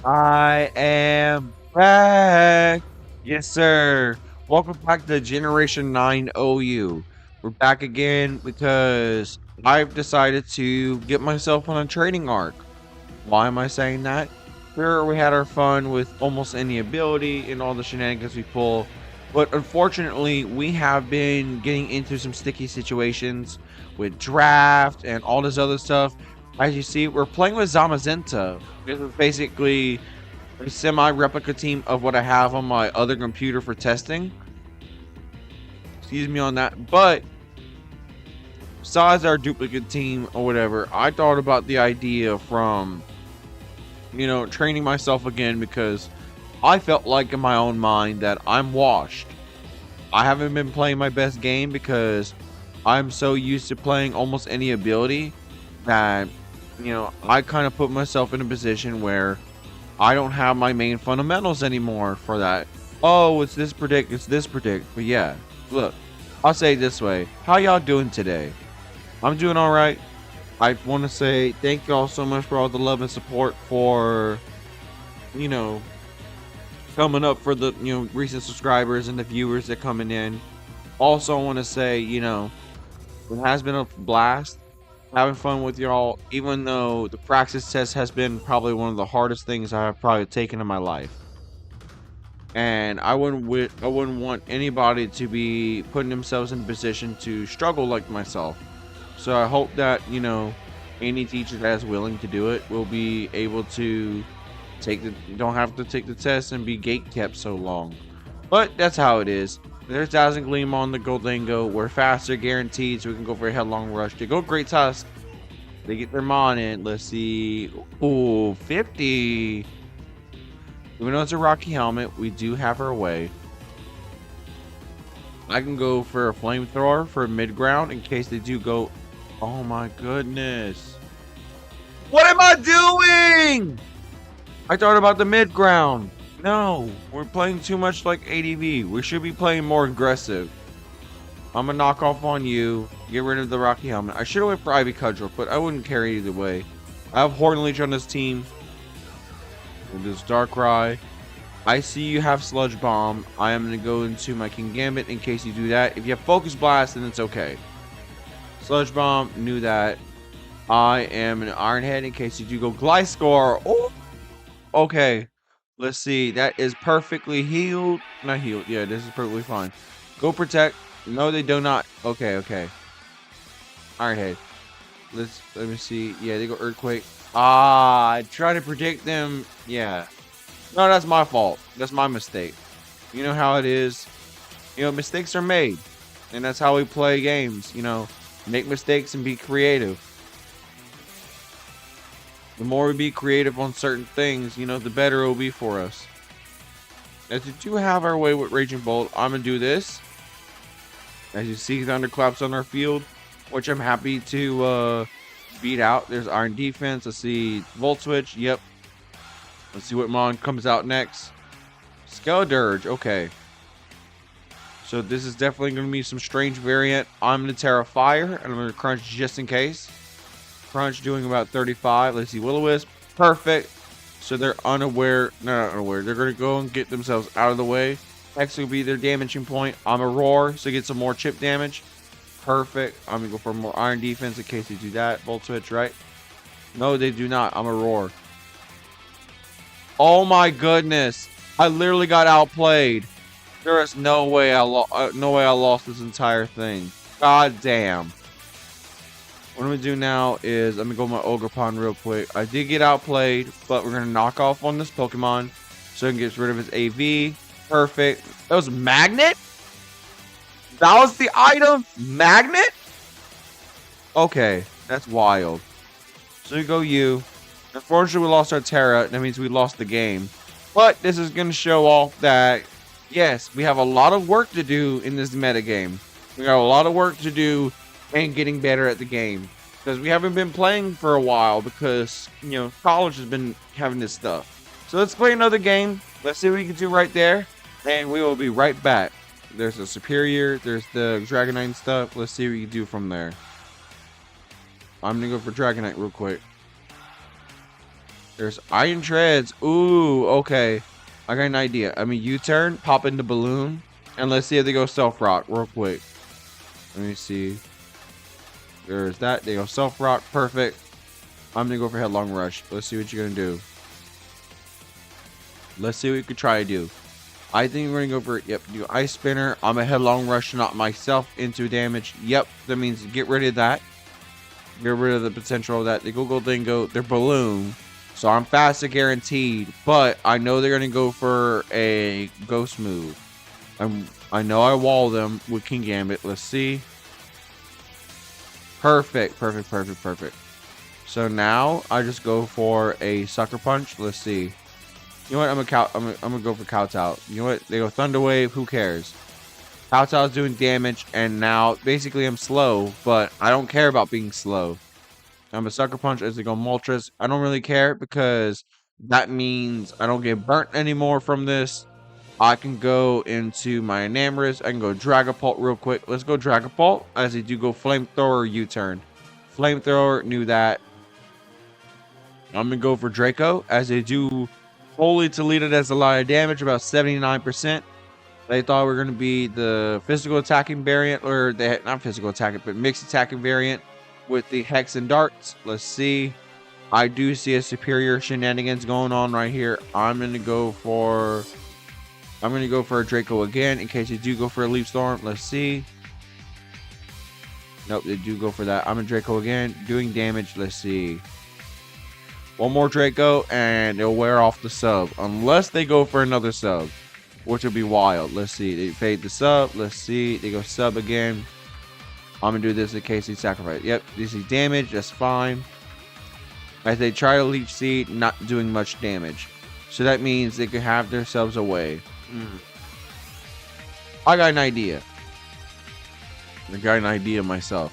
I am back. Yes, sir. Welcome back to Generation 9 OU. We're back again because I've decided to get myself on a training arc. Why am I saying that? Sure, we had our fun with almost any ability and all the shenanigans we pull, but unfortunately, we have been getting into some sticky situations with draft and all this other stuff. As you see, we're playing with Zamazenta. This is basically a semi-replica team of what I have on my other computer for testing. Excuse me on that. But besides our duplicate team or whatever, I thought about the idea from, training myself again because I felt like in my own mind that I'm washed. I haven't been playing my best game because I'm so used to playing almost any ability that, I kind of put myself in a position where I don't have my main fundamentals anymore for that. Oh, it's this predict, it's this predict. But yeah, look, I'll say it this way. How y'all doing today? I'm doing all right. I want to say thank y'all so much for all the love and support for, you know, coming up for the, recent subscribers and the viewers that coming in. Also, I want to say, it has been a blast having fun with y'all, even though the practice test has been probably one of the hardest things I have probably taken in my life. And I wouldn't want anybody to be putting themselves in a position to struggle like myself. So I hope that, any teacher that is willing to do it will be able to don't have to take the test and be gate kept so long. But that's how it is. There's Dazzling Gleam on the Goldango. We're faster, guaranteed, so we can go for a headlong rush. They go Great Tusk. They get their Mon in. Let's see. Ooh, 50. Even though it's a Rocky Helmet, we do have our way. I can go for a Flamethrower for mid-ground in case they do go... Oh my goodness. What am I doing? I thought about the mid-ground. No, we're playing too much like ADV. We should be playing more aggressive. I'm gonna knock off on you. Get rid of the Rocky Helmet. I should have went for Ivy Cudgel, but I wouldn't care either way. I have Horn Leech on this team. With this Darkrai. I see you have Sludge Bomb. I am gonna go into my King Gambit in case you do that. If you have Focus Blast, then it's okay. Sludge Bomb, knew that. I am an Iron Head in case you do go Gliscor. Oh, okay. Let's see. That is perfectly healed. Not healed. Yeah, this is perfectly fine. Go Protect. No, they do not. Okay, okay. Iron Head. Let me see. Yeah, they go Earthquake. Ah, I try to predict them. Yeah. No, that's my fault. That's my mistake. You know how it is. Mistakes are made. And that's how we play games. Make mistakes and be creative. The more we be creative on certain things, the better it will be for us. As we do have our way with Raging Bolt, I'm going to do this. As you see, Thunderclaps on our field, which I'm happy to beat out. There's Iron Defense. Let's see. Volt Switch. Yep. Let's see what Mon comes out next. Skeledirge. Okay. So this is definitely going to be some strange variant. I'm going to Terra Fire, and I'm going to Crunch just in case. Crunch doing about 35. Let's see. Will-O-Wisp. Perfect. So they're unaware. No, not unaware. They're going to go and get themselves out of the way. Next will be their damaging point. I'm a Roar, so get some more chip damage. Perfect. I'm going to go for more Iron Defense in case they do that. Volt Switch, right? No, they do not. I'm a Roar. Oh my goodness. I literally got outplayed. There is no way I lost this entire thing. God damn. What I'm going to do now is I'm going to go with my Ogerpon real quick. I did get outplayed, but we're going to knock off on this Pokemon so I can get rid of his AV. Perfect. That was Magnet? That was the item? Magnet? Okay, that's wild. So you go you. Unfortunately, we lost our Terra. That means we lost the game. But this is going to show off that, yes, we have a lot of work to do in this metagame. We got a lot of work to do and getting better at the game. Because we haven't been playing for a while because, college has been having this stuff. So let's play another game. Let's see what we can do right there. And we will be right back. There's a Superior. There's the Dragonite stuff. Let's see what we can do from there. I'm going to go for Dragonite real quick. There's Iron Treads. Ooh, okay. I got an idea. I mean, U-turn, pop into Balloon, and let's see if they go Self Rock real quick. Let me see. There's that. They go Self Rock. Perfect. I'm going to go for Headlong Rush. Let's see what you're going to do. Let's see what you could try to do. I think we're going to go for, yep, do Ice Spinner. I'm a Headlong Rush to knock myself into damage. Yep, that means get rid of that. Get rid of the potential of that. They go Dingo. They're Balloon. So I'm faster guaranteed. But I know they're going to go for a Ghost move. I know I wall them with King Gambit. Let's see. Perfect. So now I just go for a Sucker Punch. Let's see. You know what? I'm gonna go for Shoutout. You know what? They go Thunder Wave. Who cares? Shoutou's doing damage, and now basically I'm slow, but I don't care about being slow. I'm a Sucker Punch as they go Moltres. I don't really care because that means I don't get burnt anymore from this. I can go into my Enamorous. I can go Dragapult real quick. Let's go Dragapult as they do go Flamethrower U-turn. Flamethrower, knew that. I'm going to go for Draco as they do Holy Toledo. Does a lot of damage, about 79%. They thought we were going to be the physical attacking variant, or not physical attacking, but mixed attacking variant with the Hex and Darts. Let's see. I do see a superior shenanigans going on right here. I'm going to go for a Draco again in case they do go for a Leaf Storm. Let's see. Nope, they do go for that. I'm a Draco again, doing damage. Let's see. One more Draco, and it'll wear off the sub. Unless they go for another sub, which would be wild. Let's see. They fade the sub. Let's see. They go sub again. I'm going to do this in case they sacrifice. Yep, this is damage. That's fine. As they try to Leech Seed, not doing much damage. So that means they could have their subs away. I got an idea. I got an idea myself.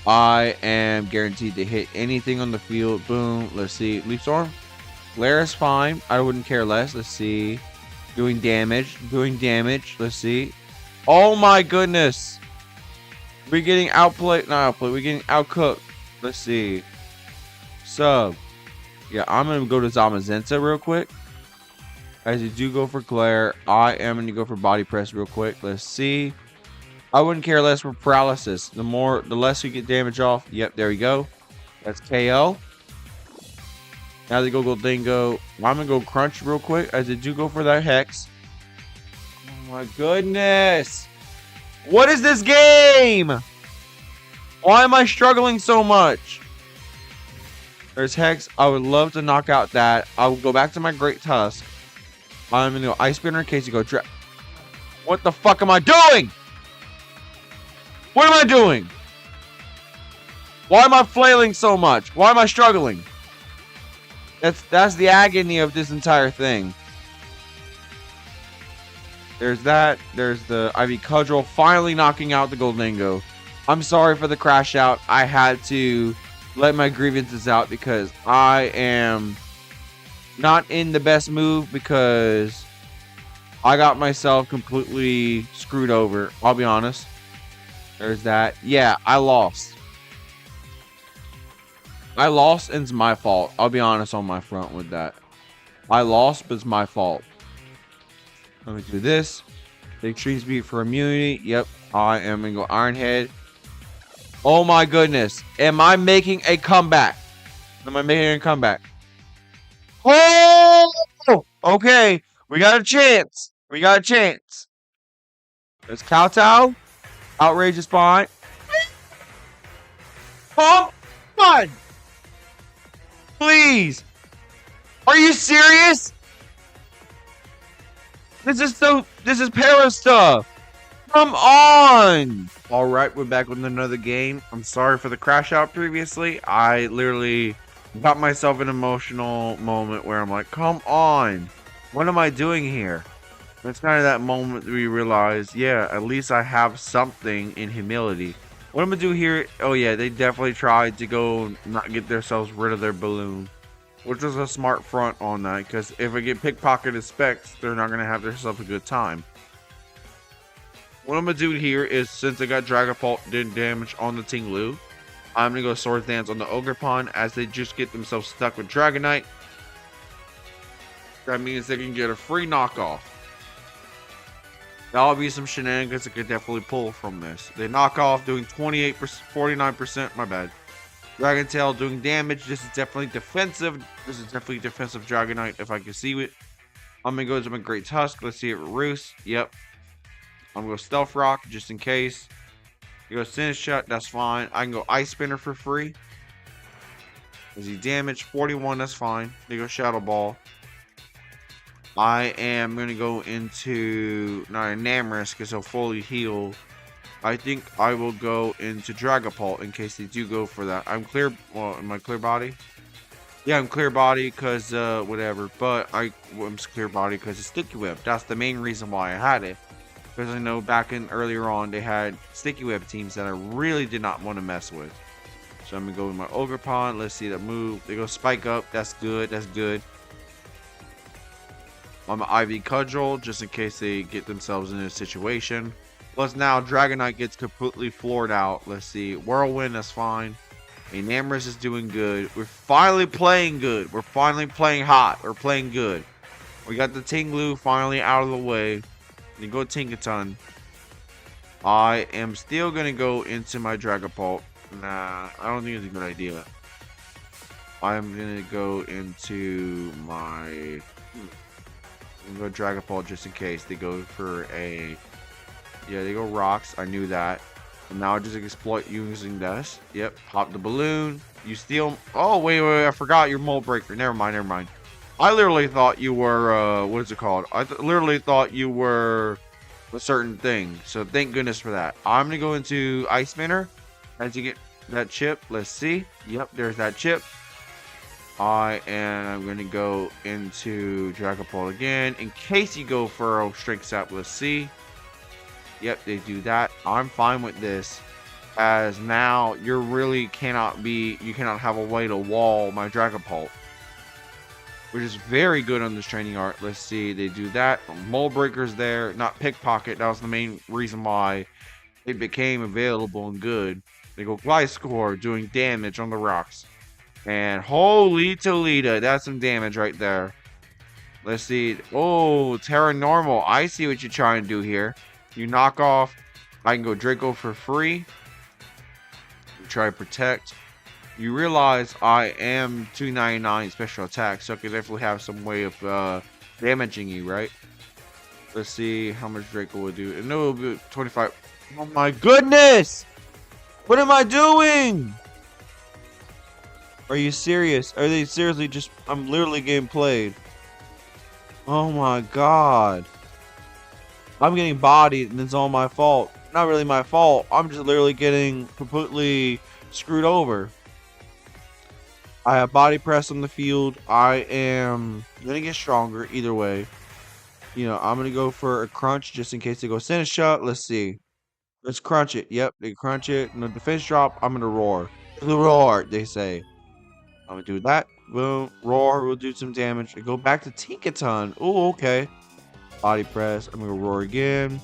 I am guaranteed to hit anything on the field. Boom. Let's see. Leaf Storm. Glare is fine. I wouldn't care less. Let's see. Doing damage. Let's see. Oh my goodness. We're getting outplayed. Not outplayed. We're getting outcooked. Let's see. Sub. Yeah, I'm going to go to Zamazenta real quick. As you do go for Glare, I am going to go for Body Press real quick. Let's see. I wouldn't care less for Paralysis. The less we get damage off. Yep, there we go. That's KO. Now they go Dingo. I'm going to go Crunch real quick as they do go for that Hex. Oh my goodness. What is this game? Why am I struggling so much? There's Hex. I would love to knock out that. I will go back to my Great Tusk. I'm going to go Ice Spinner in case you go What the fuck am I doing? What am I doing? Why am I flailing so much? Why am I struggling? That's the agony of this entire thing. There's that. There's the Ivy Cudgel finally knocking out the Goldingo. I'm sorry for the crash out. I had to let my grievances out because I am not in the best move because I got myself completely screwed over. I'll be honest. There's that. Yeah, I lost. And it's my fault. I'll be honest on my front with that. I lost, but it's my fault. Let me do this. The Extreme Speed for immunity. Yep. I am going to go Iron Head. Oh my goodness. Am I making a comeback? Oh! Okay. We got a chance. There's Kowtow. Outrageous Spine. Come on! Please! Are you serious? This is para stuff. Come on! Alright, we're back with another game. I'm sorry for the crash out previously. I literally got myself an emotional moment where I'm like, come on! What am I doing here? It's kind of that moment where you realize, yeah, at least I have something in humility. What I'm going to do here, oh yeah, they definitely tried to go not get themselves rid of their balloon. Which was a smart front on that, because if I get pickpocketed specs, they're not going to have themselves a good time. What I'm going to do here is, since I got Dragapult did damage on the Tinglu, I'm going to go Swords Dance on the Ogre Pawn as they just get themselves stuck with Dragonite. That means they can get a free knockoff. That'll be some shenanigans that could definitely pull from this. They knock off doing 28%, 49%, my bad. Dragon Tail doing damage. This is definitely defensive. This is definitely defensive Dragonite if I can see it. I'm gonna go to my Great Tusk. Let's see it roost. Yep. I'm gonna go Stealth Rock just in case. You go Cinch Shot, that's fine. I can go Ice Spinner for free. Is he damaged? 41, that's fine. They go Shadow Ball. I am going to go into, not Enamorous because he'll fully heal. I think I will go into Dragapult in case they do go for that. I'm clear, well, am I clear body? Yeah, I'm clear body because, whatever. But I'm clear body because it's Sticky Web. That's the main reason why I had it. Because I know back in earlier on, they had Sticky Web teams that I really did not want to mess with. So I'm going to go with my Ogerpon. Let's see that move. They go Spike Up. That's good. That's good. I'm an Ivy Cudgel, just in case they get themselves in a situation. Plus now, Dragonite gets completely floored out. Let's see. Whirlwind, that's fine. Enamorous is doing good. We're finally playing good. We're finally playing hot. We're playing good. We got the Tinglu finally out of the way. You go Tinkaton. I am still going to go into my Dragapult. Nah, I don't think it's a good idea. I'm going to go into my... I'm going to go Dragapult just in case. They go for a... Yeah, they go Rocks. I knew that. And now I just exploit using this. Yep, pop the balloon. You steal... Oh, wait, I forgot your Mold Breaker. Never mind. I literally thought you were... what is it called? I literally thought you were a certain thing. So thank goodness for that. I'm going to go into Ice Spinner. As you get that chip. Let's see. Yep, there's that chip. I am going to go into Dragapult again. In case you go for a Strength Sap, let's see. Yep, they do that. I'm fine with this. As now, you really cannot have a way to wall my Dragapult. Which is very good on this training art. Let's see, they do that. Mold Breaker's there, not Pickpocket. That was the main reason why it became available and good. They go Gliscor, doing damage on the rocks. And holy Toledo, that's some damage right there. Let's see. Oh, Terra Normal. I see what you're trying to do here. You knock off. I can go Draco for free. Try to protect. You realize I am 299 special attack, so I can definitely have some way of damaging you, right? Let's see how much Draco will do. And no, it'll be 25. Oh my goodness! What am I doing? Are you serious? Are they seriously just... I'm literally getting played. Oh my god. I'm getting bodied and it's all my fault. Not really my fault. I'm just literally getting completely screwed over. I have body press on the field. I am going to get stronger either way. You know, I'm going to go for a crunch just in case they go Cinch Shot. Let's see. Let's crunch it. Yep, they crunch it. No defense drop. I'm going to roar. The roar, they say. I'm going to do that. Boom. Roar. We'll do some damage. Go back to Tinkaton. Oh, okay. Body press. I'm going to roar again.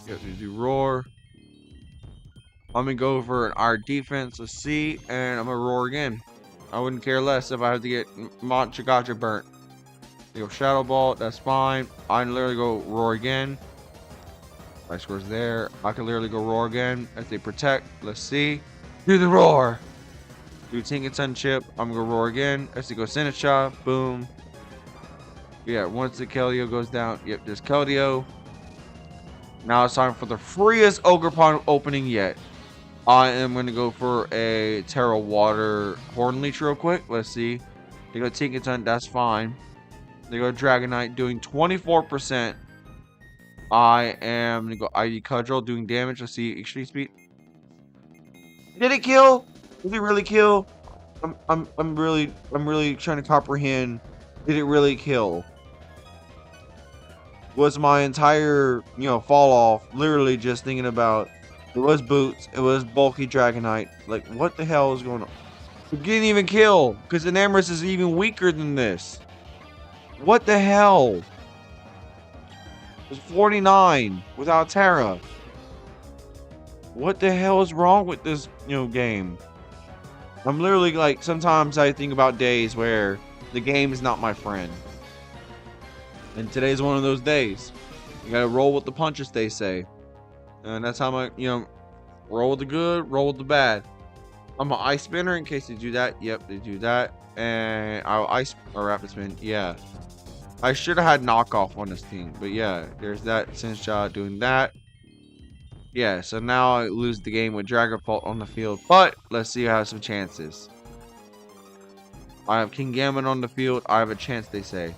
Yep, we do roar. I'm going to go for an R defense. Let's see. And I'm going to roar again. I wouldn't care less if I had to get Machagacha burnt. They go Shadow Ball. That's fine. I can literally go roar again. My score's there. I can literally go roar again. As they protect. Let's see. Do the roar. Do Tinkaton chip. I'm going to roar again. As they go Senecha. Boom. Yeah, once the Keldeo goes down. Yep, there's Keldeo. Now it's time for the freest Ogerpon opening yet. I am going to go for a Terra Water Horn Leech real quick. Let's see. They go Tinkaton. That's fine. They go Dragonite doing 24%. I am going to go ID Cudgel doing damage. Let's see. Extreme Speed. Did it kill? Did it really kill? I'm really trying to comprehend. Did it really kill? Was my entire, fall off literally just thinking about it was Boots, it was bulky Dragonite. Like, what the hell is going on? It didn't even kill, because Enamorous is even weaker than this. What the hell? It's 49 without Terra. What the hell is wrong with this, game? I'm literally like, sometimes I think about days where the game is not my friend. And today's one of those days. You gotta roll with the punches, they say. And that's how roll with the good, roll with the bad. I'm an ice spinner in case they do that. Yep, they do that. And I'll ice or rapid spin. Yeah. I should have had knockoff on this team. But yeah, there's that since doing that. Yeah, so now I lose the game with Dragapult on the field. But let's see, I have some chances. I have King Gambit on the field. I have a chance, they say.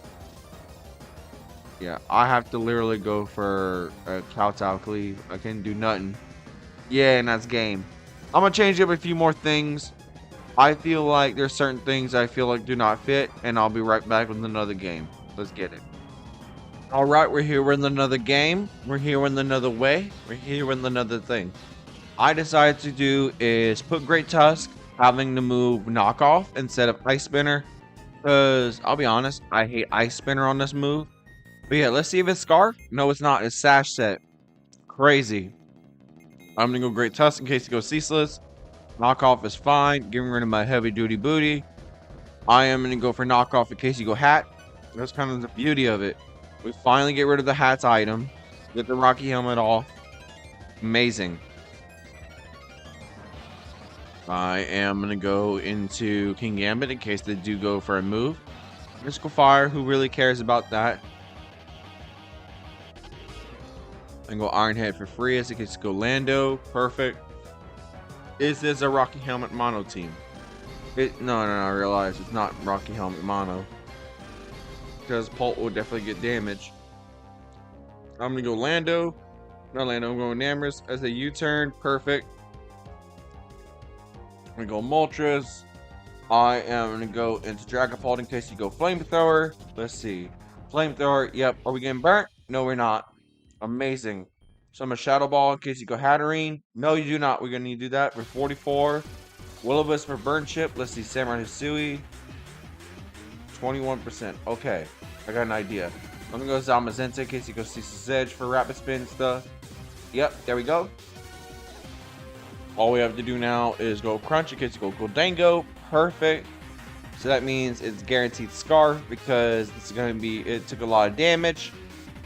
Yeah, I have to literally go for a Shoutout cleave. I can't do nothing. Yeah, and that's game. I'm going to change up a few more things. I feel like there's certain things I feel like do not fit. And I'll be right back with another game. Let's get it. Alright, we're here with another game. We're here with another way. We're here with another thing. I decided to do is put Great Tusk, having the move knockoff instead of Ice Spinner. Because, I'll be honest, I hate Ice Spinner on this move. But yeah, let's see if it's Scarf. No, it's not. It's Sash Set. Crazy. I'm going to go Great Tusk in case it goes Ceaseless. Knockoff is fine. Getting rid of my heavy duty booty. I am going to go for knockoff in case you go Hat. That's kind of the beauty of it. We finally get rid of the Hat's item. Get the Rocky Helmet off. Amazing. I am going to go into King Gambit in case they do go for a move. Mystical Fire, who really cares about that? And go Iron Head for free as it gets to go Lando. Perfect. Is this a Rocky Helmet mono team? No, I realize it's not Rocky Helmet mono. Because Pult will definitely get damage. I'm going to go Lando. Not Lando, I'm going Namorous as a U-turn. Perfect. I'm going to go Moltres. I am going to go into Dragapult in case you go Flamethrower. Let's see. Flamethrower, yep. Are we getting burnt? No, we're not. Amazing. So I'm a Shadow Ball in case you go Hatterene. No, you do not. We're going to need to do that for 44. Will-O-Wisp for Burn Chip. Let's see. Samurai Hisui. 21%. Okay. I got an idea. I'm going to go Zamazenta in case you go Ceaseless Edge for Rapid Spin stuff. Yep. There we go. All we have to do now is go Crunch in case you go Goldango. Perfect. So that means it's guaranteed Scarf because it's going to be, it took a lot of damage.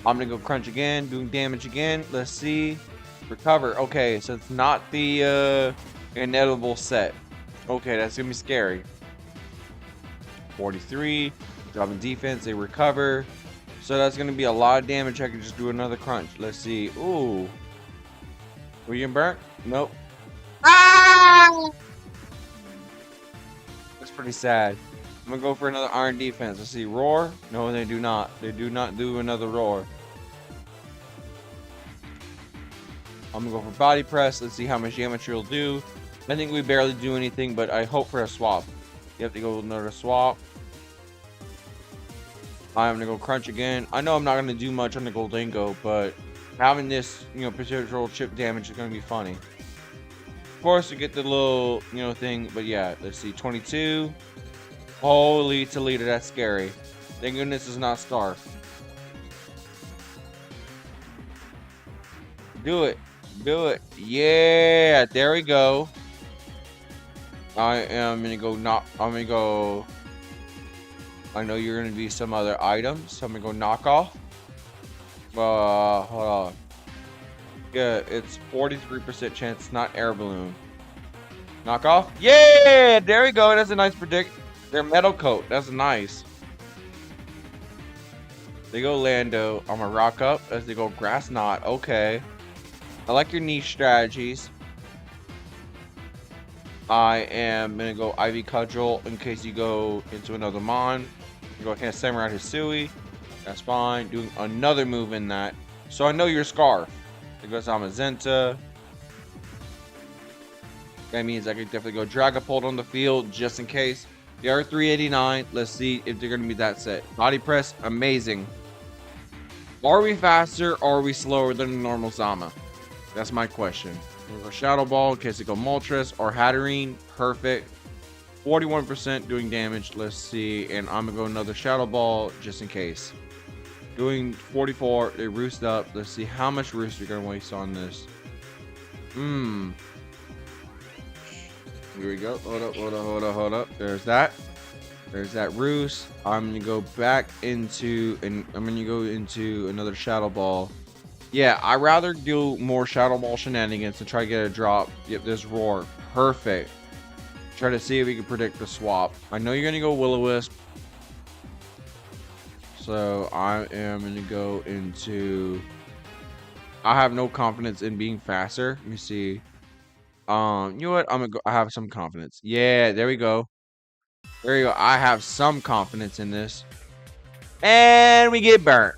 I'm going to go Crunch again, doing damage again. Let's see. Recover. Okay, so it's not the inedible set. Okay, that's going to be scary. 43. Dropping defense. They recover. So that's going to be a lot of damage. I can just do another Crunch. Let's see. Ooh. Were you getting burnt? Nope. Ah! That's pretty sad. I'm gonna go for another Iron Defense. Let's see. Roar? No, they do not. They do not do another Roar. I'm gonna go for Body Press. Let's see how much damage you'll do. I think we barely do anything, but I hope for a swap. You have to go with another swap. I'm gonna go Crunch again. I know I'm not gonna do much on the Goldango, but having this, potential chip damage is gonna be funny. Of course, you get the little, thing, but yeah, let's see. 22. Holy Toledo, that's scary. Thank goodness it's not Scarf. Do it. Do it. Yeah, there we go. I am gonna go I know you're gonna be some other items, so I'm gonna go Knockoff. Hold on. Yeah, it's 43% chance, not Air Balloon. Knockoff. Yeah, there we go. That's a nice predict. Their Metal Coat. That's nice. They go Lando. I'm gonna rock up as they go Grass Knot. Okay. I like your niche strategies. I am gonna go Ivy Cudgel in case you go into another Mon. You go against Samurai Hisui. That's fine. Doing another move in that. So I know your Scarf. It goes Zamazenta. That means I could definitely go Dragapult on the field just in case. They are 389. Let's see if they're going to be that set. Body Press, amazing. Are we faster or are we slower than a normal Zama? That's my question. We'll go Shadow Ball in case they go Moltres or Hatterene. Perfect. 41% doing damage. Let's see. And I'm going to go another Shadow Ball just in case. Doing 44. They roost up. Let's see how much roost you're going to waste on this. Here we go. Hold up, hold up, hold up, hold up. There's that. There's that roost. I'm gonna go back into, and I'm gonna go into another shadow ball. Yeah, I'd rather do more shadow ball shenanigans to try to get a drop. Yep, this roar. Perfect. Try to see if we can predict the swap. I know you're gonna go Will-O-Wisp. So I am gonna go into, I have no confidence in being faster. Let me see. You know what? I'm gonna go, I have some confidence. Yeah, there we go. There you go. I have some confidence in this. And we get burnt.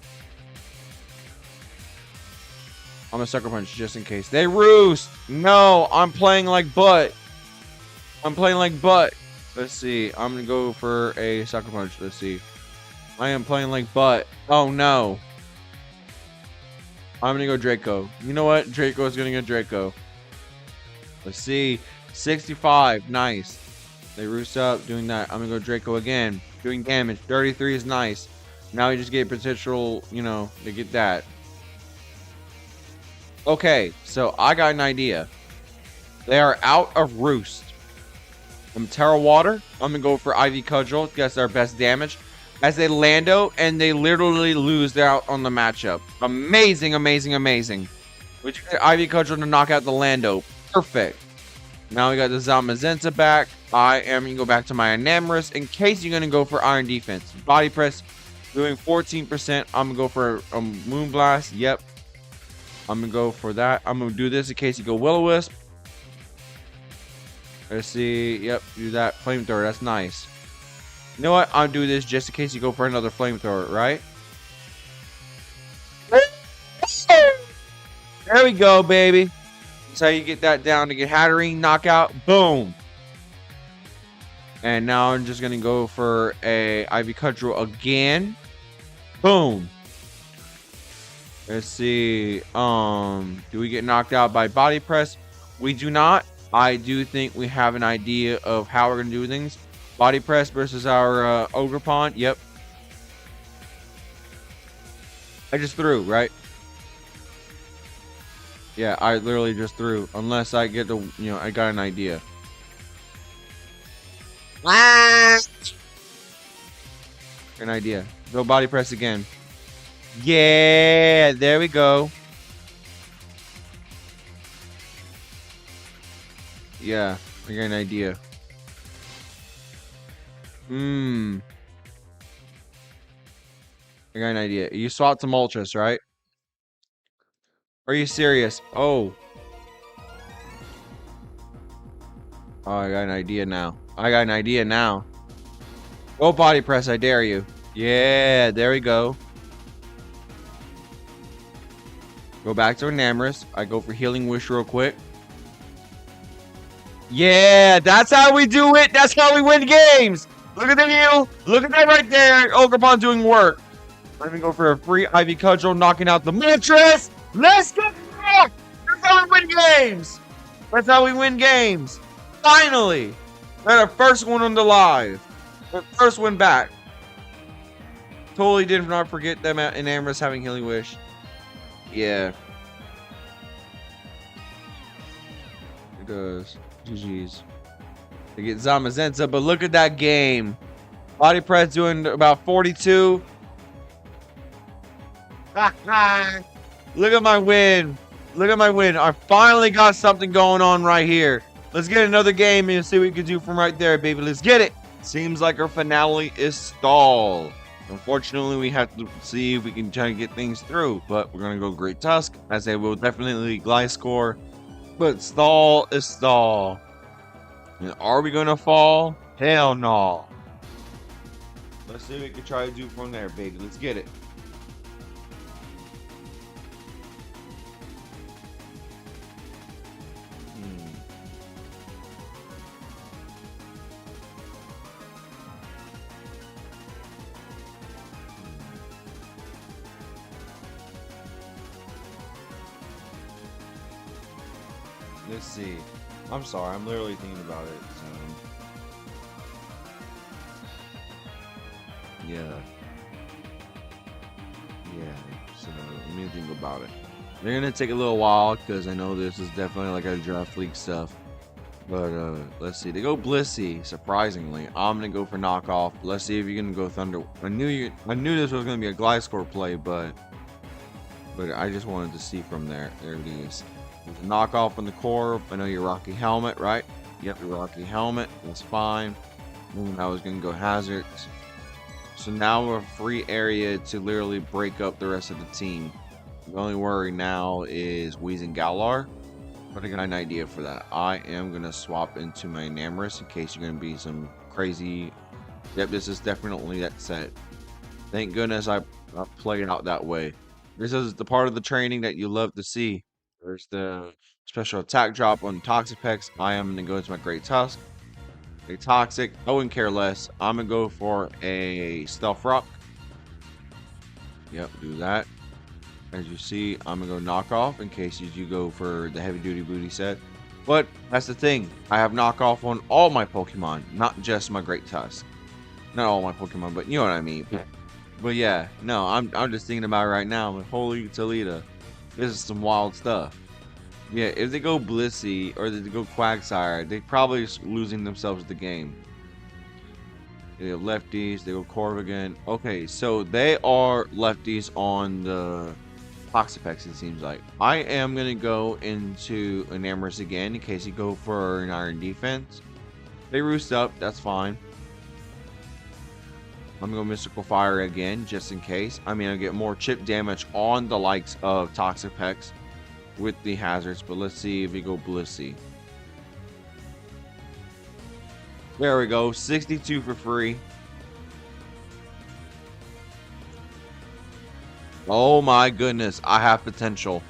I'm a sucker punch just in case. They roost. No, I'm playing like butt. I'm playing like butt. Let's see. I'm going to go for a sucker punch. Let's see. I am playing like butt. Oh, no. I'm going to go Draco. You know what? Draco is going to get Draco. Let's see. 65. Nice. They roost up. Doing that. I'm going to go Draco again. Doing damage. 33 is nice. Now you just get potential, you know, to get that. Okay, so I got an idea. They are out of roost. I'm Terra Water. I'm going to go for Ivy Cudgel. That's our best damage. As they Lando, and they literally lose out on the matchup. Amazing, amazing, amazing. We get Ivy Cudgel to knock out the Lando. Perfect. Now we got the Zamazenta back. I am going to go back to my Enamorous in case you're going to go for Iron Defense. Body Press doing 14%. I'm going to go for a Moonblast. Yep. I'm going to go for that. I'm going to do this in case you go Will-O-Wisp. Let's see. Yep, do that. Flamethrower. That's nice. You know what? I'll do this just in case you go for another Flamethrower, right? There we go, baby. That's how you get that down to get Hatterene, knockout. Boom. And now I'm just going to go for a Ivy Cudgel again. Boom. Let's see. Do we get knocked out by Body Press? We do not. I do think we have an idea of how we're going to do things. Body Press versus our Ogerpon. Yep. I just threw, right? Yeah, I literally just threw. Unless I get the, you know, I got an idea. An idea. Go Body Press again. Yeah, there we go. Yeah, I got an idea. I got an idea. You swap to Moltres, right? Are you serious? Oh. Oh, I got an idea now. I got an idea now. Go Body Press, I dare you. Yeah, there we go. Go back to Enamorous. I go for Healing Wish real quick. Yeah, that's how we do it. That's how we win games. Look at the heal. Look at that right there. Ogerpon doing work. Let me go for a free Ivy Cudgel, knocking out the Moltres. Let's go. That's how we win games. That's how we win games. Finally. Got our first one on the live. Our first one back. Totally did not forget them at Enamorous having Healing Wish. Yeah. It does. GG's. They get Zamazenta, but look at that game. Body Press doing about 42. Look at my win. Look at my win. I finally got something going on right here. Let's get another game and see what we can do from right there, baby. Let's get it. Seems like our finale is stalled. Unfortunately, we have to see if we can try to get things through, but we're going to go Great Tusk, as they will definitely Gliscor, but stall is stall. And are we going to fall? Hell no. Let's see what we can try to do from there, baby. Let's get it. Let's see. I'm sorry, I'm literally thinking about it. So. Yeah. So let me think about it. They're gonna take a little while because I know this is definitely like a draft league stuff. But let's see. They go Blissey, surprisingly. I'm gonna go for knockoff. Let's see if you're gonna go Thunder. I knew this was gonna be a Gliscor play, but I just wanted to see from there. There it is. There's a knockoff on the core. I know your Rocky Helmet, right? Yep, your Rocky Helmet. That's fine. And I was gonna go hazards. So now we're a free area to literally break up the rest of the team. The only worry now is Weezing Galar. But I got an idea for that. I am going to swap into my Enamorus in case you're going to be some crazy... Yep, this is definitely that set. Thank goodness I played out that way. This is the part of the training that you love to see. There's the special attack drop on Toxapex. I am going to go into my Great Tusk. A Toxic. I wouldn't care less. I'm going to go for a Stealth Rock. Yep, do that. As you see, I'm going to go knockoff in case you go for the heavy duty booty set. But that's the thing. I have knockoff on all my Pokemon, not just my Great Tusk. Not all my Pokemon, but you know what I mean. But yeah, no, I'm just thinking about it right now. Like, holy Toledo. This is some wild stuff. Yeah, if they go Blissey or they go Quagsire, they're probably losing themselves the game. They have lefties, they go Corvigan. Okay, so they are lefties on the Toxapex, it seems like. I am going to go into Enamorus again in case you go for an Iron Defense. They roost up, that's fine. I'm going to go Mystical Fire again, just in case. I mean, I'll get more chip damage on the likes of Toxapex with the hazards, but let's see if we go Blissey. There we go, 62 for free. Oh my goodness, I have potential.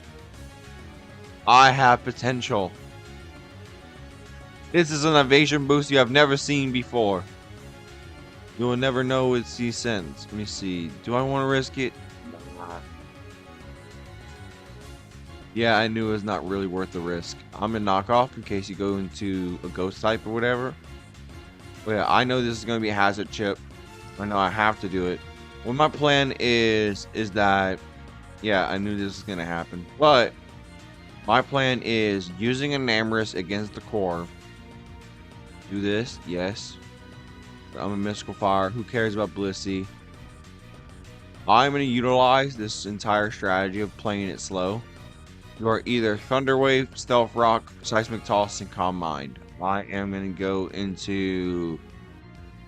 I have potential. This is an evasion boost you have never seen before. You will never know what C sends. Let me see. Do I want to risk it? Yeah, I knew it was not really worth the risk. I'm in knockoff in case you go into a ghost type or whatever. But yeah, I know this is going to be a hazard chip. I know I have to do it. What my plan is that, yeah, I knew this was going to happen. But my plan is using Enamorus against the core. Do this, yes. I'm a Mystical Fire. Who cares about Blissey? I'm going to utilize this entire strategy of playing it slow. You are either Thunder Wave, Stealth Rock, Seismic Toss, and Calm Mind. I am going to go into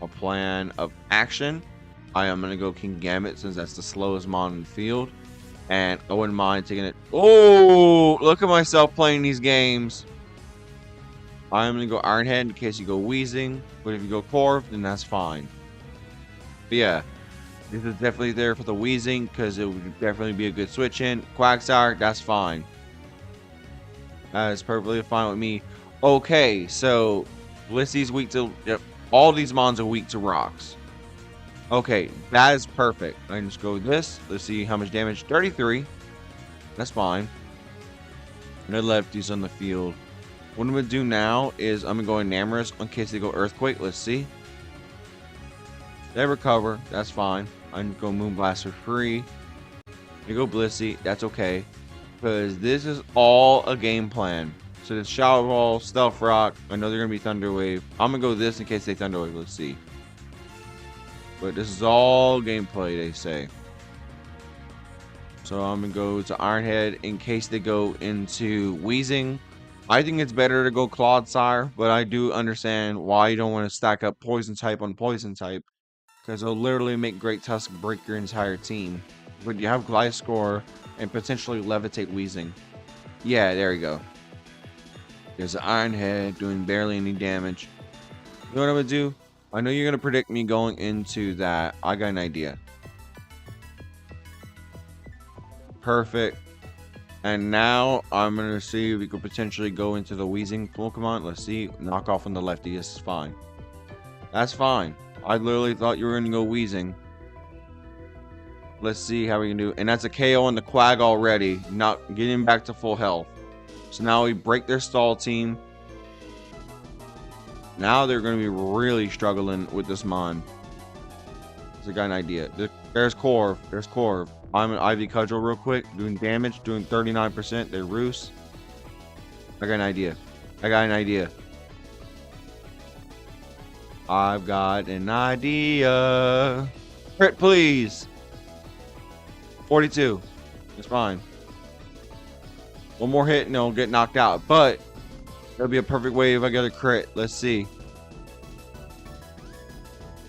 a plan of action. I am going to go King Gambit since that's the slowest mon in the field. And I wouldn't mind taking it. Oh, look at myself playing these games. I am going to go Iron Head in case you go Weezing. But if you go Corv, then that's fine. But yeah, this is definitely there for the Weezing because it would definitely be a good switch in. Quagsire, that's fine. That is perfectly fine with me. Okay, so Blissey's weak to... Yep, all these mons are weak to rocks. Okay, that is perfect. I can just go with this. Let's see how much damage. 33. That's fine. No lefties on the field. What I'm going to do now is I'm going to go Enamorus in case they go Earthquake. Let's see. They recover. That's fine. I'm going to go Moonblast for free. They go Blissey. That's okay. Because this is all a game plan. So the Shower Ball, Stealth Rock. I know they're going to be Thunder Wave. I'm going to go this in case they Thunder Wave. Let's see. But this is all gameplay, they say. So I'm going to go to Iron Head in case they go into Weezing. I think it's better to go Clodsire, but I do understand why you don't want to stack up Poison type on Poison type. Because it'll literally make Great Tusk break your entire team. But you have Gliscor and potentially Levitate Weezing. Yeah, there you go. There's an Iron Head doing barely any damage. You know what I'm going to do? I know you're going to predict me going into that. I got an idea. Perfect. And now I'm going to see if we could potentially go into the Weezing Pokemon. Let's see. Knock off on the lefty. This is fine. That's fine. I literally thought you were going to go Weezing. Let's see how we can do. And that's a KO on the Quag already. Not getting back to full health. So now we break their stall team. Now they're going to be really struggling with this mon. I got an idea. There's Corv. There's Corv. I'm an Ivy Cudgel real quick. Doing damage. Doing 39%. They're Roost. I got an idea. I got an idea. I've got an idea. Crit, please. 42. It's fine. One more hit and it'll get knocked out. But that'll be a perfect way if I get a crit. Let's see.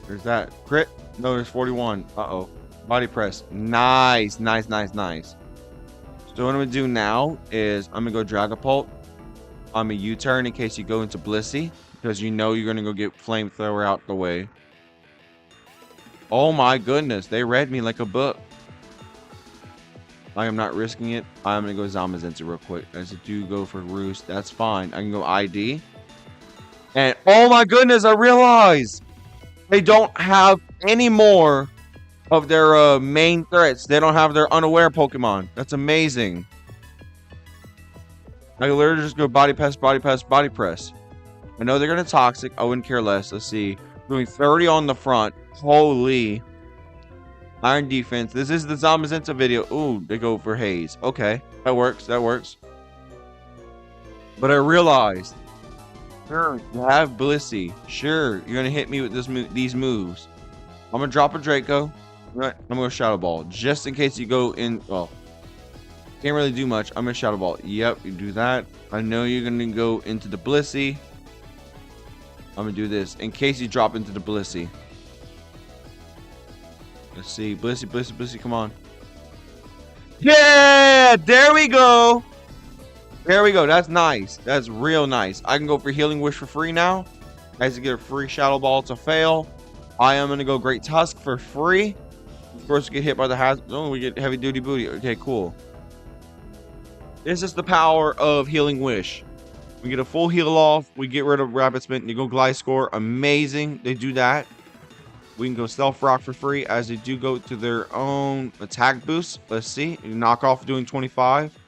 There's that. Crit. No, there's 41. Uh-oh. Body press. Nice. Nice, nice, nice. So what I'm going to do now is I'm going to go Dragapult. I'm a U-turn in case you go into Blissey. Because you know you're going to go get Flamethrower out the way. Oh my goodness. They read me like a book. I am not risking it. I'm going to go Zamazenta real quick. As I do go for Roost. That's fine. I can go ID. And oh my goodness, I realized they don't have any more of their main threats. They don't have their unaware Pokemon. That's amazing. I can literally just go body press, body press, body press. I know they're going to Toxic. I wouldn't care less. Let's see. Doing 30 on the front. Holy. Iron defense. This is the Zamazenta video. Ooh, they go for Haze. Okay. That works. That works. But I realized. Sure, you have Blissey. Sure, you're going to hit me with these moves. I'm going to drop a Draco. I'm going to Shadow Ball. Just in case you go in. Well, can't really do much. I'm going to Shadow Ball. Yep, you do that. I know you're going to go into the Blissey. I'm going to do this. In case you drop into the Blissey. Let's see. Blissey, Blissey, Blissey. Come on. Yeah! There we go. There we go. That's nice. That's real nice. I can go for Healing Wish for free now. I have to get a free Shadow Ball to fail. I am going to go Great Tusk for free. Of course, we get hit by the hazard. Oh, we get Heavy Duty Booty. Okay, cool. This is the power of Healing Wish. We get a full heal off. We get rid of Rapid Spin. You go Gliscor. Amazing. They do that. We can go Stealth Rock for free as they do go to their own attack boost. Let's see. Knock off doing 25.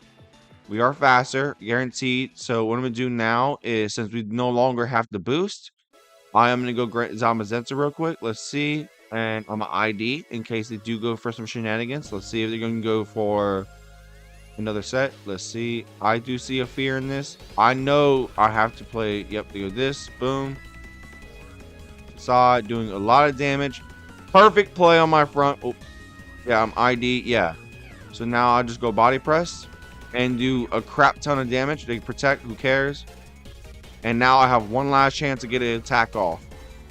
We are faster, guaranteed. So what I'm going to do now is, since we no longer have to boost, I am going to go Zamazenta real quick. Let's see. And I'm an ID in case they do go for some shenanigans. Let's see if they're going to go for another set. Let's see. I do see a fear in this. I know I have to play. Yep, they go this. Boom. Side doing a lot of damage. Perfect play on my front. Oh, yeah, I'm ID. Yeah. So now I just go body press and do a crap ton of damage. They protect. Who cares? And now I have one last chance to get an attack off.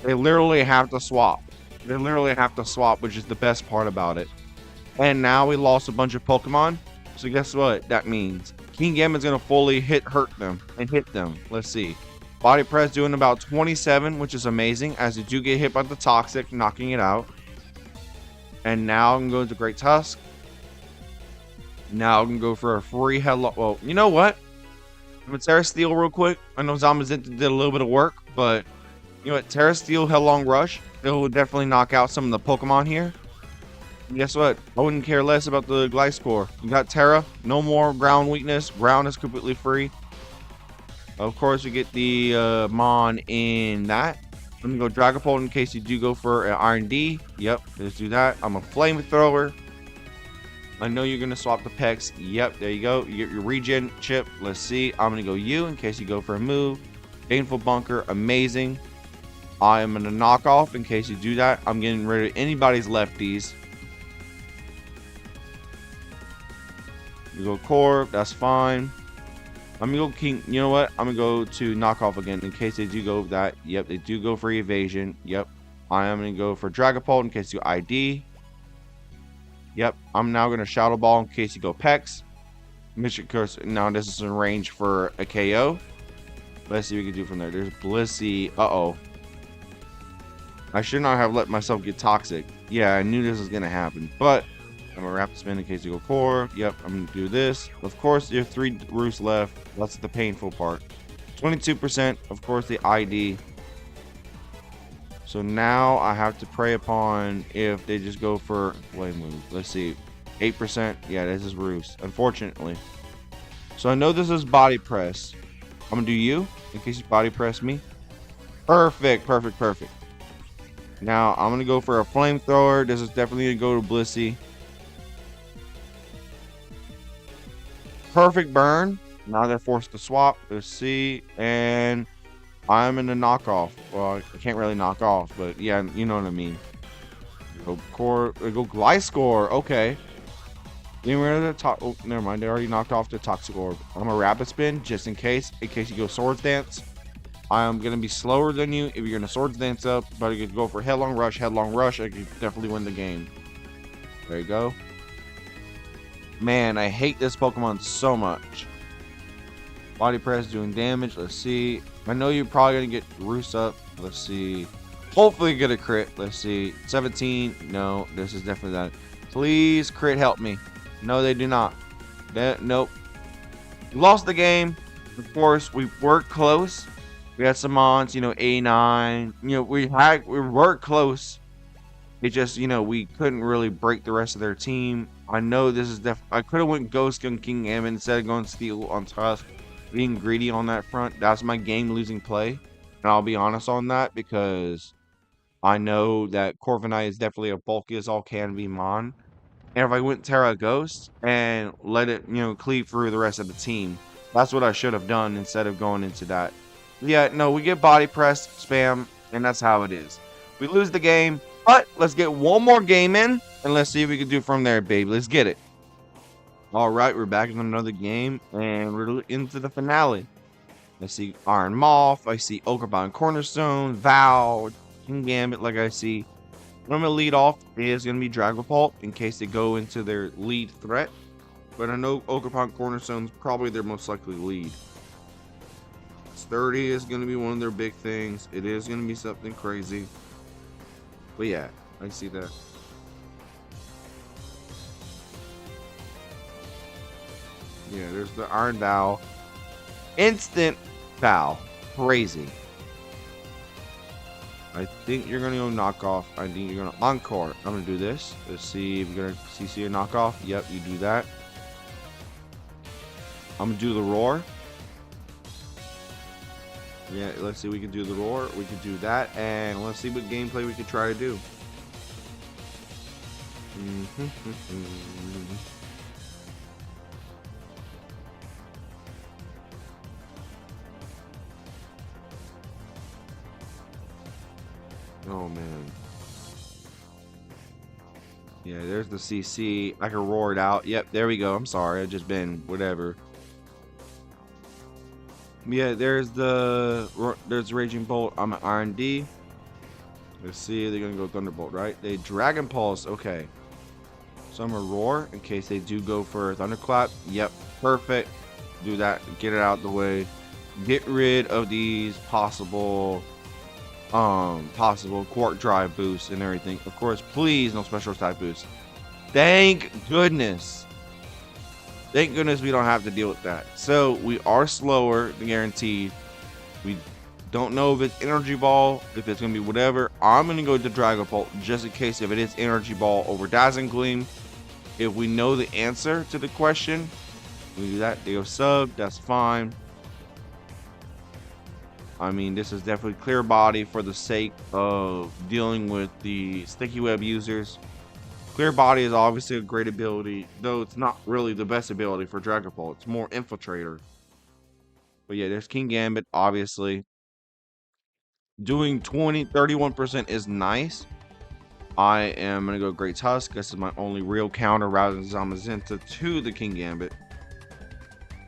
They literally have to swap. They literally have to swap, which is the best part about it. And now we lost a bunch of Pokemon. So guess what that means? King Gambit's going to fully hurt them and hit them. Let's see. Body press doing about 27, which is amazing, as you do get hit by the Toxic, knocking it out. And now I can go into Great Tusk. Now I can go for a free Hello. Well, you know what? I'm going to Terra Steel real quick. I know Zamazenta did a little bit of work, but you know what? Terra Steel, Headlong Rush. It will definitely knock out some of the Pokemon here. And guess what? I wouldn't care less about the Gliscor. You got Terra. No more ground weakness. Ground is completely free. Of course, we get the Mon in that. Let me go Dragapult in case you do go for an Iron D. Yep, let's do that. I'm a Flamethrower. I know you're going to swap the Pex. Yep, there you go. You get your regen chip. Let's see. I'm going to go U in case you go for a move. Painful Bunker. Amazing. I am going to knock off in case you do that. I'm getting rid of anybody's lefties. You go Core. That's fine. I'm going to go King. You know what? I'm going to go to knock off again in case they do go with that. Yep, they do go for evasion. Yep. I am going to go for Dragapult in case you ID. Yep. I'm now going to Shadow Ball in case you go Pex. Mission Curse. Now this is in range for a KO. Let's see what we can do from there. There's Blissey. Uh-oh. I should not have let myself get Toxic. Yeah, I knew this was going to happen. But I'm going to Rapid Spin in case you go Core. Yep, I'm going to do this. Of course, you have 3 Roosts left. That's the painful part. 22%. Of course, the ID. So now I have to prey upon if they just go for Flame Move. Let's see. 8%. Yeah, this is Roost, unfortunately. So I know this is Body Press. I'm going to do you in case you Body Press me. Perfect, perfect, perfect. Now I'm going to go for a Flamethrower. This is definitely going to go to Blissey. Perfect burn. Now they're forced to swap. Let's see. And I'm in a knockoff. Well, I can't really knock off, but yeah, you know what I mean. Go core, go Gliscor. Okay. Then we're at the top. Oh, never mind. They already knocked off the Toxic Orb. I'm a Rapid Spin just in case you go Swords Dance. I'm gonna be slower than you. If you're gonna Swords Dance up, but you could go for Headlong Rush. I could definitely win the game. There you go. Man, I hate this Pokemon so much. Body Press doing damage. Let's see. I know you're probably gonna get Roost up. Let's see. Hopefully get a crit. Let's see. 17. No, this is definitely that. Please crit help me. No, they do not. Nope. We lost the game. Of course, we worked close. We had some mons, 89. We worked close. It just, we couldn't really break the rest of their team. I know this is I could have went Ghost Gun King M instead of going Steel on Tusk. Being greedy on that front. That's my game losing play. And I'll be honest on that because I know that Corviknight is definitely a bulky as all can be mon. And if I went Terra Ghost and let it, cleave through the rest of the team, that's what I should have done instead of going into that. Yeah, no, we get body press, spam, and that's how it is. We lose the game, but let's get one more game in, and let's see if we can do from there, baby. Let's get it. All right, we're back in another game, and we're into the finale. I see Iron Moth, I see Ogrebound Cornerstone, Vow, King Gambit, like I see. What I'm going to lead off is going to be Dragapult in case they go into their lead threat. But I know Ogrebound Cornerstone's probably their most likely lead. 30 is going to be one of their big things. It is going to be something crazy. But yeah, I see that. Yeah, there's the Iron Vow. Instant Vow. Crazy. I think you're going to go knockoff. I think you're going to encore. I'm going to do this. Let's see if you're going to CC a knockoff. Yep, you do that. I'm going to do the roar. Yeah, let's see. We can do the roar. We can do that. And let's see what gameplay we can try to do. Oh, man. Yeah, there's the CC. I can roar it out. Yep, there we go. I'm sorry. I just been whatever. Yeah, there's Raging Bolt. I'm an R&D. Let's see. They're going to go Thunderbolt, right? They Dragon Pulse. Okay. So I'm going to roar in case they do go for Thunderclap. Yep, perfect. Do that. Get it out of the way. Get rid of these possible Quark Drive boosts and everything. Of course, please no special attack boost. Thank goodness. Thank goodness we don't have to deal with that. So we are slower than guaranteed. We don't know if it's Energy Ball, if it's gonna be whatever. I'm gonna go to Dragapult just in case if it is Energy Ball over Dazzling Gleam. If we know the answer to the question, we do that. They go sub, that's fine. I mean, this is definitely clear body for the sake of dealing with the sticky web users. Clear body is obviously a great ability, though it's not really the best ability for Dragapult. It's more Infiltrator. But yeah, there's King Gambit, obviously. Doing 31% is nice. I am going to go Great Tusk. This is my only real counter rather than Zamazenta to the King Gambit.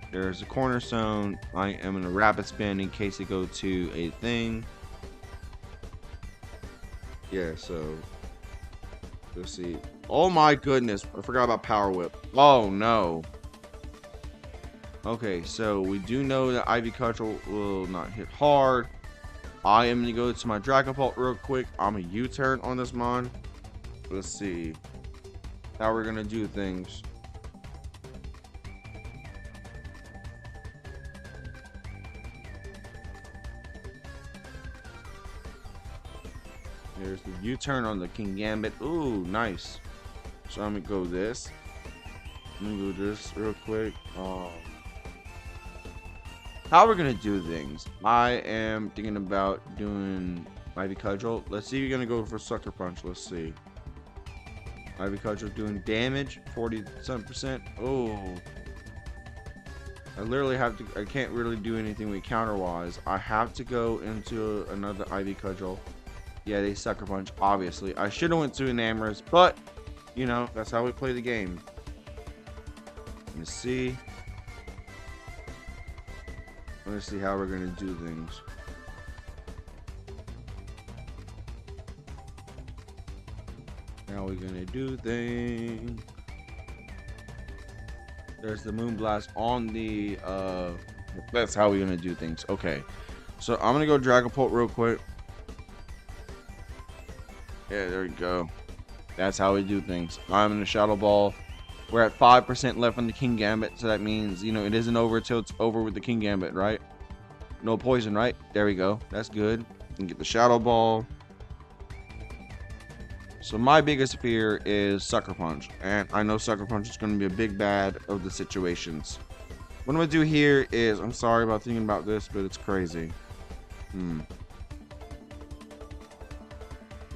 There's a Cornerstone. I am in a Rapid Spin in case they go to a thing. Yeah, so let's see. Oh my goodness, I forgot about Power Whip. Oh no. Okay, so we do know that Ivy Cudgel will not hit hard. I am going to go to my Dragapult real quick. I'm a U-turn on this mon. Let's see how we're going to do things. There's the U-turn on the King Gambit. Ooh, nice. So I'm going to go this. I'm going to do this real quick. How we're going to do things. I am thinking about doing Ivy Cudgel. Let's see if you're going to go for Sucker Punch. Let's see. Ivy Cudgel doing damage. 47%. Oh. I literally have to. I can't really do anything with counter-wise. I have to go into another Ivy Cudgel. Yeah, they Sucker Punch, obviously. I should have went to Enamorous, but, you know, that's how we play the game. Let's see. Let's see how we're going to do things. How we're going to do things. There's the Moonblast on the, that's how we're going to do things. Okay. So I'm going to go Dragapult real quick. Yeah, there we go. That's how we do things. I'm in the Shadow Ball. We're at 5% left on the King Gambit, so that means, you know, it isn't over till it's over with the King Gambit, right? No poison, right? There we go. That's good. And get the Shadow Ball. So my biggest fear is Sucker Punch, and I know Sucker Punch is going to be a big bad of the situations. What I'm going to do here is, I'm sorry about thinking about this, but it's crazy.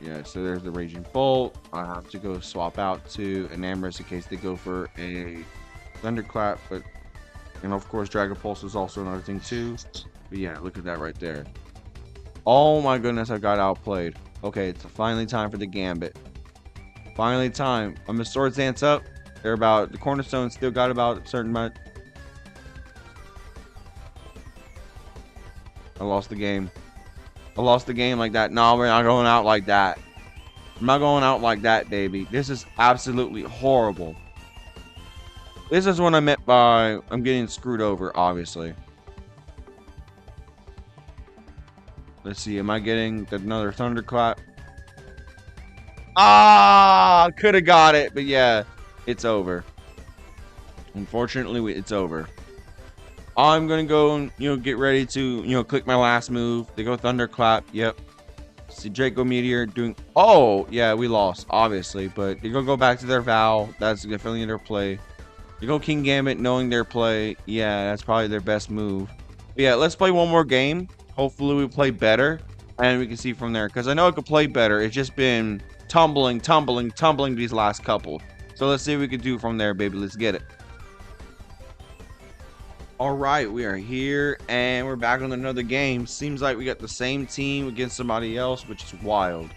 Yeah, so there's the Raging Bolt. I have to go swap out to Enamorous in case they go for a Thunderclap, but, and of course Dragon Pulse is also another thing too. But yeah, look at that right there. Oh my goodness, I got outplayed. Okay, it's finally time for the Gambit. Finally time. I'm gonna Swords Dance up. They're about, the Cornerstone still got about a certain amount. I lost the game. I lost the game like that. No, we're not going out like that. I'm not going out like that, baby. This is absolutely horrible. This is what I meant by I'm getting screwed over, obviously. Let's see. Am I getting another Thunderclap? Ah, could have got it, but yeah, it's over. Unfortunately, it's over. I'm gonna go and, you know, get ready to, you know, click my last move. They go Thunderclap. Yep. See Draco Meteor doing. Oh yeah, we lost obviously, but they're gonna go back to their Vow. That's definitely their play. They go King Gambit, knowing their play. Yeah, that's probably their best move. But yeah, let's play one more game. Hopefully we play better, and we can see from there. Because I know I could play better. It's just been tumbling these last couple. So let's see what we can do from there, baby. Let's get it. All right, we are here and we're back on another game. Seems like we got the same team against somebody else, which is wild.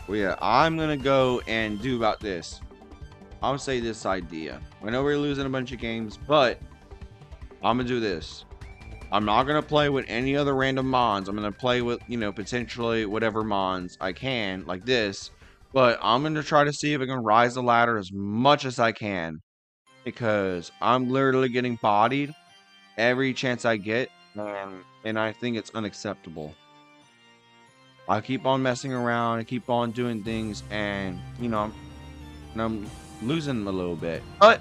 Well, yeah, I'm gonna go and do about this. I'll say this idea. I know we're losing a bunch of games, but I'm gonna do this. I'm not gonna play with any other random mons. I'm gonna play with, you know, potentially whatever mons I can, like this. But I'm gonna try to see if I can rise the ladder as much as I can. Because I'm literally getting bodied every chance I get, and I think it's unacceptable. I keep on messing around, I keep on doing things, and you know, I'm losing a little bit. But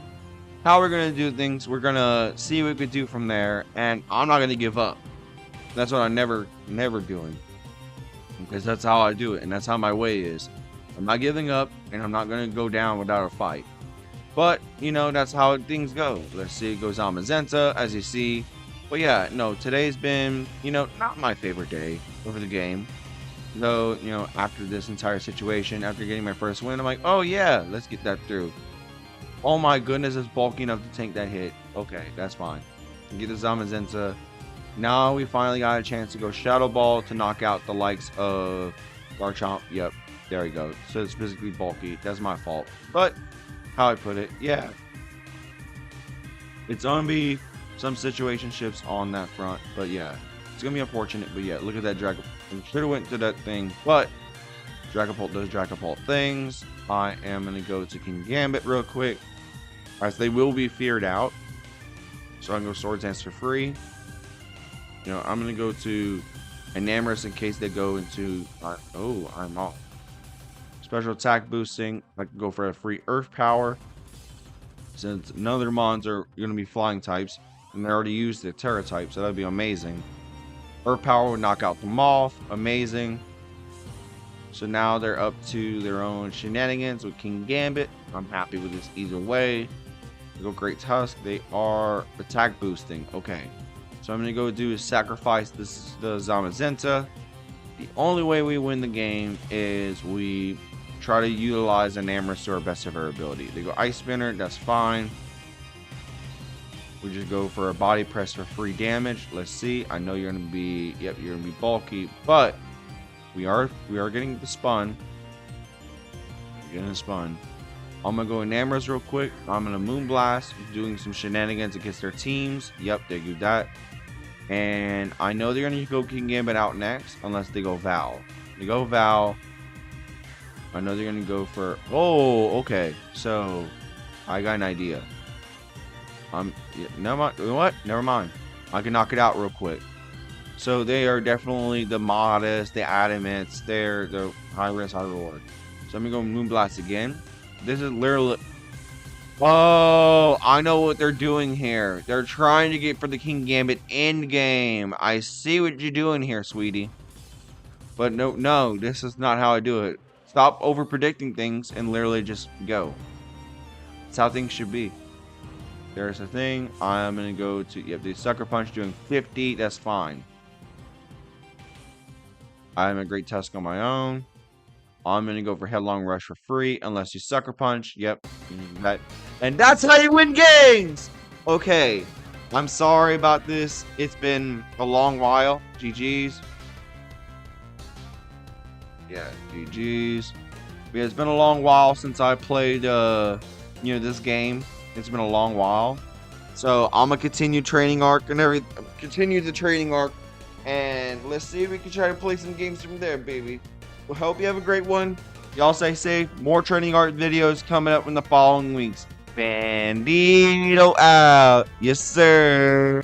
how we're gonna do things, we're gonna see what we can do from there, and I'm not gonna give up. That's what I'm never doing, because that's how I do it, and that's how my way is. I'm not giving up, and I'm not gonna go down without a fight. But, you know, that's how things go. Let's see, it goes Zamazenta, as you see. But yeah, no, today's been, you know, not my favorite day over the game. Though, you know, after this entire situation, after getting my first win, I'm like, oh yeah, let's get that through. Oh my goodness, it's bulky enough to tank that hit. Okay, that's fine. Get the Zamazenta. Now we finally got a chance to go Shadow Ball to knock out the likes of Garchomp. Yep, there we go. So it's physically bulky. That's my fault. But how I put it, yeah, it's gonna be some situationships on that front, but yeah, it's gonna be unfortunate. But yeah, look at that Dragon. Should have went to that thing, but Dragapult does Dragapult things. I am gonna go to King Gambit real quick, as they will be feared out. So I'm gonna go Swords Dance for free. You know, I'm gonna go to Enamorous in case they go into. Oh, I'm off. Special attack boosting. I can go for a free Earth Power. Since none of their mons are going to be flying types. And they already used the Terra type. So that'd be amazing. Earth Power would knock out the Moth. Amazing. So now they're up to their own shenanigans with King Gambit. I'm happy with this either way. They go Great Tusk. They are attack boosting. Okay. So I'm going to go do is sacrifice the Zamazenta. The only way we win the game is we try to utilize Enamorous to our best of our ability. They go Ice Spinner, that's fine. We just go for a body press for free damage. Let's see. I know you're gonna be, yep, you're gonna be bulky, but we are getting the spun. Getting the spun. I'm gonna go in Namors real quick. I'm gonna Moonblast, doing some shenanigans against their teams. Yep, they do that. And I know they're gonna go King Gambit out next, unless they go Val. They go Val. I know they're gonna go for. Oh, okay. So I got an idea. Yeah, never mind. You know what? Never mind. I can knock it out real quick. So they are definitely the modest, the adamants. They're high risk, high reward. So I'm gonna go Moonblast again. This is literally. Oh, I know what they're doing here. They're trying to get for the King Gambit end game. I see what you're doing here, sweetie. But no, this is not how I do it. Stop over predicting things and literally just go. That's how things should be. There's the thing. I'm gonna go to the Sucker Punch doing 50. That's fine. I'm a Great Tusk on my own. I'm gonna go for Headlong Rush for free unless you Sucker Punch. Yep, and that's how you win games. Okay, I'm sorry about this. It's been a long while. GG's. Yeah, GG's. Yeah, it's been a long while since I played this game. It's been a long while. So I'm gonna continue training arc and everything. Continue the training arc, and let's see if we can try to play some games from there, baby. Well, hope you have a great one. Y'all stay safe. More training art videos coming up in the following weeks. Bandito out. Yes, sir.